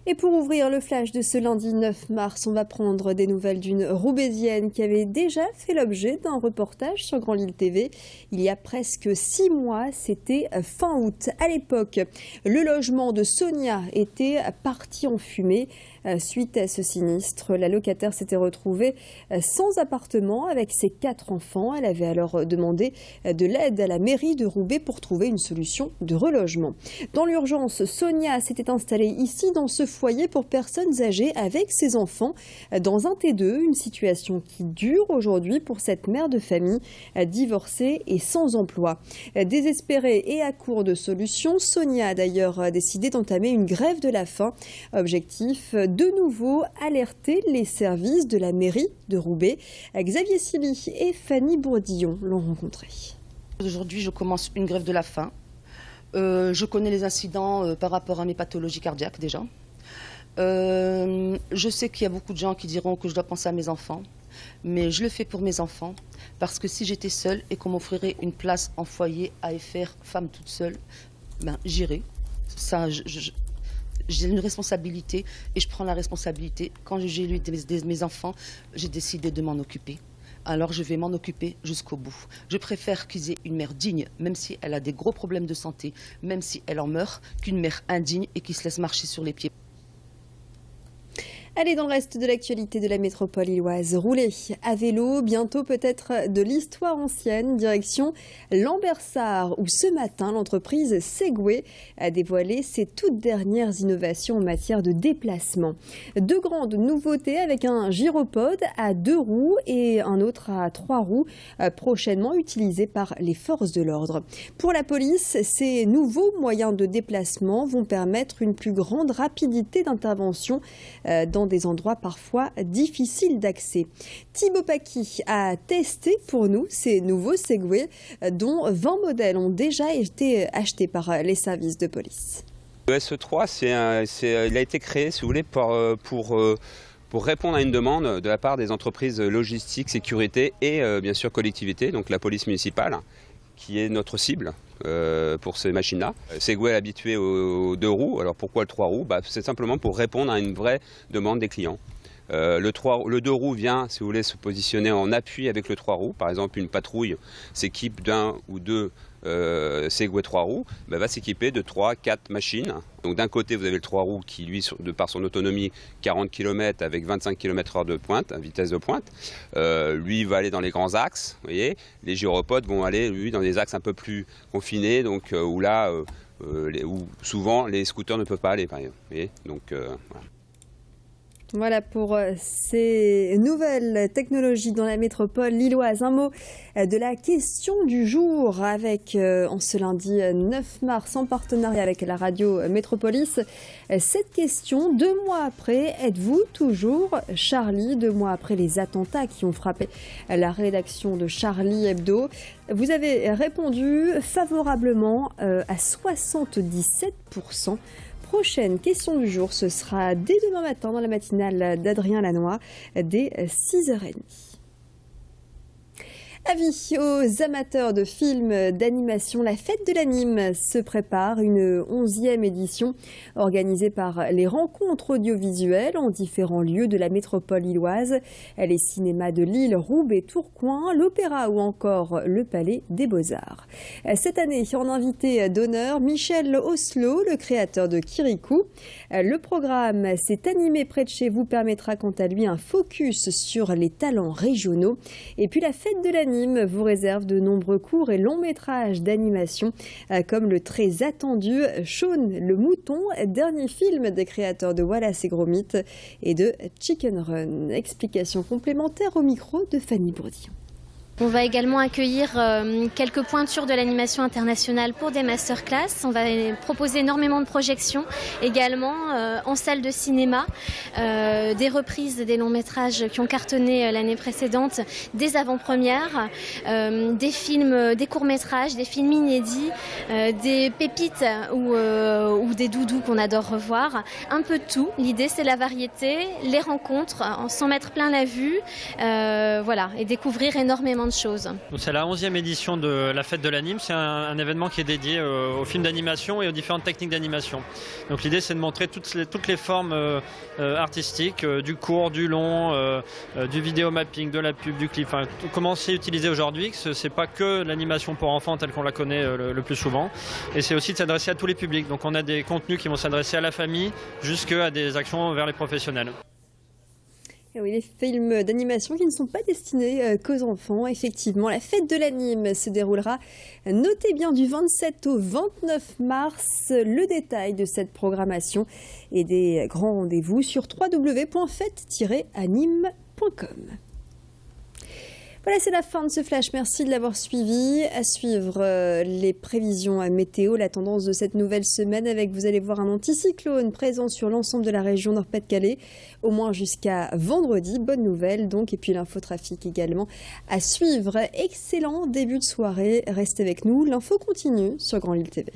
Et pour ouvrir le flash de ce lundi 9 mars, on va prendre des nouvelles d'une Roubaisienne qui avait déjà fait l'objet d'un reportage sur Grand Lille TV. Il y a presque 6 mois, c'était fin août. À l'époque, le logement de Sonia était parti en fumée. Suite à ce sinistre, la locataire s'était retrouvée sans appartement avec ses 4 enfants. Elle avait alors demandé de l'aide à la mairie de Roubaix pour trouver une solution de relogement. Dans l'urgence, Sonia s'était installée ici dans ce foyer pour personnes âgées avec ses enfants dans un T2, une situation qui dure aujourd'hui pour cette mère de famille divorcée et sans emploi. Désespérée et à court de solutions, Sonia a d'ailleurs décidé d'entamer une grève de la faim. Objectif, de nouveau alerter les services de la mairie de Roubaix. Xavier Silly et Fanny Bourdillon l'ont rencontré. Aujourd'hui, je commence une grève de la faim. Je connais les incidents par rapport à mes pathologies cardiaques déjà. Je sais qu'il y a beaucoup de gens qui diront que je dois penser à mes enfants, mais je le fais pour mes enfants, parce que si j'étais seule et qu'on m'offrirait une place en foyer AFR, femme toute seule, ben, j'irais. Ça, j'ai une responsabilité et je prends la responsabilité. Quand j'ai eu mes enfants, j'ai décidé de m'en occuper. Alors je vais m'en occuper jusqu'au bout. Je préfère qu'ils aient une mère digne, même si elle a des gros problèmes de santé, même si elle en meurt, qu'une mère indigne et qui se laisse marcher sur les pieds. Allez, dans le reste de l'actualité de la métropole lilloise, rouler à vélo, bientôt peut-être de l'histoire ancienne, direction Lambersart, où ce matin, l'entreprise Segway a dévoilé ses toutes dernières innovations en matière de déplacement. 2 grandes nouveautés avec un gyropode à 2 roues et un autre à 3 roues, prochainement utilisés par les forces de l'ordre. Pour la police, ces nouveaux moyens de déplacement vont permettre une plus grande rapidité d'intervention dans des endroits parfois difficiles d'accès. Thibaut Paqui a testé pour nous ces nouveaux Segway dont 20 modèles ont déjà été achetés par les services de police. Le SE3, il a été créé, si vous voulez, pour répondre à une demande de la part des entreprises logistiques, sécurité et bien sûr collectivités, donc la police municipale, qui est notre cible pour ces machines-là. Segway est habitué aux 2 roues. Alors pourquoi le 3 roues? C'est simplement pour répondre à une vraie demande des clients. Le 2 roues vient, si vous voulez, se positionner en appui avec le 3 roues. Par exemple, une patrouille s'équipe d'un ou 2 Segway 3 roues, va s'équiper de 3-4 machines. Donc d'un côté, vous avez le 3 roues qui, lui, de par son autonomie, 40 km avec 25 km/h de pointe, vitesse de pointe, lui va aller dans les grands axes. Vous voyez, les gyropodes vont aller, lui, dans des axes un peu plus confinés, donc où là, où souvent les scooters ne peuvent pas aller, par exemple. Vous voyez, donc voilà. Voilà pour ces nouvelles technologies dans la métropole lilloise. Un mot de la question du jour avec, en ce lundi 9 mars, en partenariat avec la radio Métropolis. Cette question, 2 mois après, êtes-vous toujours Charlie? 2 mois après les attentats qui ont frappé la rédaction de Charlie Hebdo. Vous avez répondu favorablement à 77%. Prochaine question du jour, ce sera dès demain matin dans la matinale d'Adrien Lanois, dès 6h30. Avis aux amateurs de films d'animation, la fête de l'anime se prépare, une 11e édition organisée par les rencontres audiovisuelles en différents lieux de la métropole lilloise, les cinémas de Lille, Roubaix, Tourcoing, l'Opéra ou encore le Palais des Beaux-Arts. Cette année, en invité d'honneur, Michel Oslo, le créateur de Kirikou. Le programme s'est animé près de chez vous permettra quant à lui un focus sur les talents régionaux. Et puis la fête de l'anime vous réserve de nombreux courts et longs métrages d'animation comme le très attendu Shaun le mouton, dernier film des créateurs de Wallace et Gromit et de Chicken Run. Explication complémentaire au micro de Fanny Bourdillon. On va également accueillir quelques pointures de l'animation internationale pour des masterclass. On va proposer énormément de projections également en salle de cinéma, des reprises des longs métrages qui ont cartonné l'année précédente, des avant-premières, des films, des courts-métrages, des films inédits, des pépites ou des doudous qu'on adore revoir. Un peu de tout. L'idée, c'est la variété, les rencontres, s'en mettre plein la vue, voilà, et découvrir énormément énormément de choses. C'est la 11e édition de la fête de l'anime. C'est un événement qui est dédié aux films d'animation et aux différentes techniques d'animation. Donc l'idée, c'est de montrer toutes les formes artistiques, du court, du long, du vidéo mapping, de la pub, du clip. Enfin, comment c'est utilisé aujourd'hui, que c'est pas que l'animation pour enfants telle qu'on la connaît le plus souvent. Et c'est aussi de s'adresser à tous les publics. Donc on a des contenus qui vont s'adresser à la famille jusqu'à des actions vers les professionnels. Et oui, les films d'animation qui ne sont pas destinés qu'aux enfants. Effectivement, la fête de l'anime se déroulera, notez bien, du 27 au 29 mars. Le détail de cette programmation et des grands rendez-vous sur www.fête-anime.com. Voilà, c'est la fin de ce flash. Merci de l'avoir suivi. À suivre les prévisions météo, la tendance de cette nouvelle semaine avec, vous allez voir, un anticyclone présent sur l'ensemble de la région Nord-Pas-de-Calais, au moins jusqu'à vendredi. Bonne nouvelle donc. Et puis l'infotrafic également à suivre. Excellent début de soirée. Restez avec nous. L'info continue sur Grand Lille TV.